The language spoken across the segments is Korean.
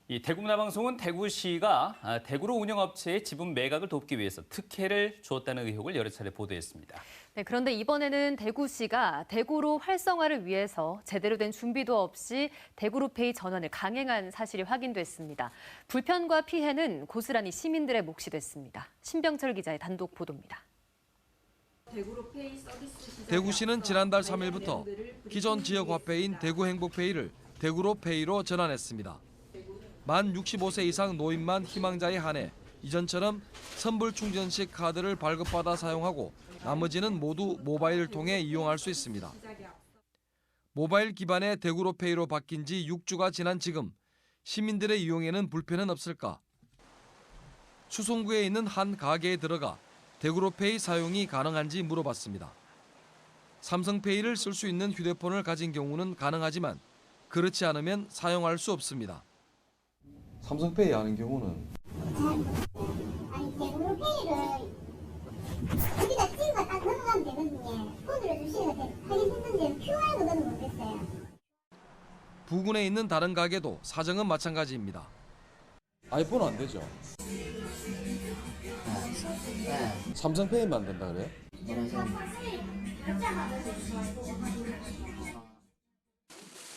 이 대구문화방송은 대구시가 대구로 운영업체의 지분 매각을 돕기 위해서 특혜를 주었다는 의혹을 여러 차례 보도했습니다. 네, 그런데 이번에는 대구시가 대구로 활성화를 위해서 제대로 된 준비도 없이 대구로페이 전환을 강행한 사실이 확인됐습니다. 불편과 피해는 고스란히 시민들의 몫이 됐습니다. 신병철 기자의 단독 보도입니다. 대구시는 지난달 3일부터 기존 지역 화폐인 대구행복페이를 대구로페이로 전환했습니다. 만 65세 이상 노인만 희망자에 한해 이전처럼 선불 충전식 카드를 발급받아 사용하고 나머지는 모두 모바일을 통해 이용할 수 있습니다. 모바일 기반의 대구로페이로 바뀐 지 6주가 지난 지금 시민들의 이용에는 불편은 없을까? 수송구에 있는 한 가게에 들어가 대구로페이 사용이 가능한지 물어봤습니다. 삼성페이를 쓸 수 있는 휴대폰을 가진 경우는 가능하지만 그렇지 않으면 사용할 수 없습니다. 삼성페이 하는 경우는 아니 대구로페이를 여기다 찍어서 딱 넘어가면 되거든요. 코드를 주시면 하긴 했는데 QR 코드는 못했어요. 부근에 있는 다른 가게도 사정은 마찬가지입니다. 아이폰은 안 되죠? 삼성페이만 된다 그래요?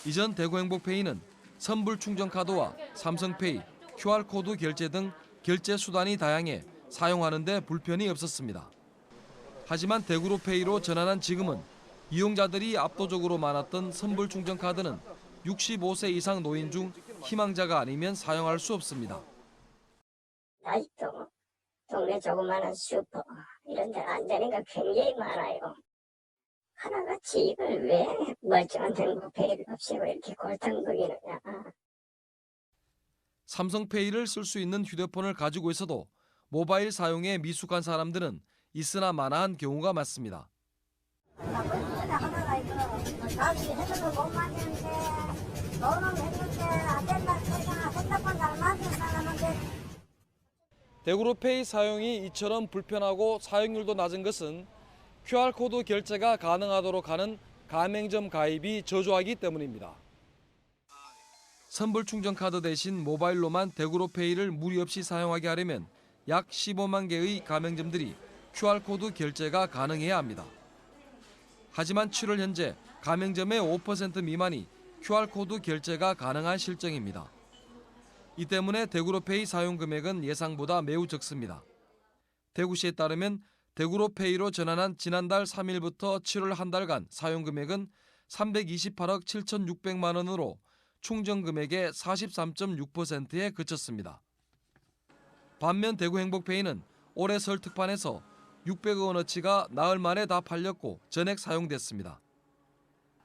이전 대구행복페이는 선불 충전카드와 삼성페이, QR코드 결제 등 결제 수단이 다양해 사용하는 데 불편이 없었습니다. 하지만 대구로페이로 전환한 지금은 이용자들이 압도적으로 많았던 선불 충전카드는 65세 이상 노인 중 희망자가 아니면 사용할 수 없습니다. 아직도 동네 조그마한 슈퍼 이런 데는 안 되는 거 굉장히 많아요. 하나같이 이걸 왜 멀쩡한 행복페이를 없애고 이렇게 골탕먹이느냐. 삼성페이를 쓸 수 있는 휴대폰을 가지고 있어도 모바일 사용에 미숙한 사람들은 있으나 마나한 경우가 많습니다. 하다가 이거 나중에 핸드폰 못 만지는데 너는 했는데 안 된다 소리가 핸드폰 잘 만지는 사람한테 대구로페이 사용이 이처럼 불편하고 사용률도 낮은 것은 QR코드 결제가 가능하도록 하는 가맹점 가입이 저조하기 때문입니다. 선불 충전카드 대신 모바일로만 대구로페이를 무리 없이 사용하게 하려면 약 15만 개의 가맹점들이 QR코드 결제가 가능해야 합니다. 하지만 7월 현재 가맹점의 5% 미만이 QR코드 결제가 가능한 실정입니다. 이 때문에 대구로페이 사용 금액은 예상보다 매우 적습니다. 대구시에 따르면 대구로페이로 전환한 지난달 3일부터 7월 한 달간 사용 금액은 328억 7,600만 원으로 충전 금액의 43.6%에 그쳤습니다. 반면 대구행복페이는 올해 설 특판에서 600억 원어치가 나흘 만에 다 팔렸고 전액 사용됐습니다.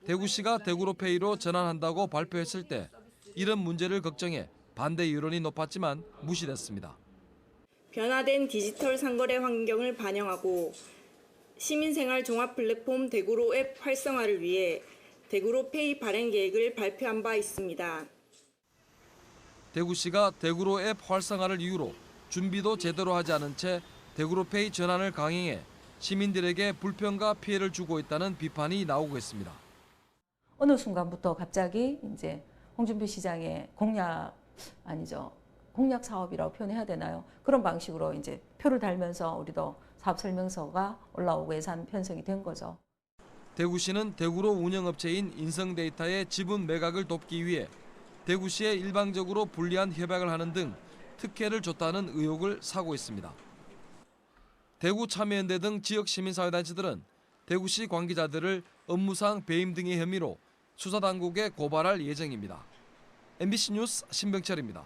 대구시가 대구로페이로 전환한다고 발표했을 때 이런 문제를 걱정해 반대 여론이 높았지만 무시됐습니다. 변화된 디지털 상거래 환경을 반영하고 시민생활 종합 플랫폼 대구로 앱 활성화를 위해 대구로페이 발행 계획을 발표한 바 있습니다. 대구시가 대구로 앱 활성화를 이유로 준비도 제대로 하지 않은 채 대구로페이 전환을 강행해 시민들에게 불편과 피해를 주고 있다는 비판이 나오고 있습니다. 어느 순간부터 갑자기 이제 홍준표 시장의 공약 사업이라고 표현해야 되나요? 그런 방식으로 이제 표를 달면서 우리도 사업 설명서가 올라오고 예산 편성이 된 거죠. 대구시는 대구로 운영업체인 인성데이터의 지분 매각을 돕기 위해 대구시에 일방적으로 불리한 협약을 하는 등 특혜를 줬다는 의혹을 사고 있습니다. 대구 참여연대 등 지역 시민사회단체들은 대구시 관계자들을 업무상 배임 등의 혐의로 수사당국에 고발할 예정입니다. MBC 뉴스 신병철입니다.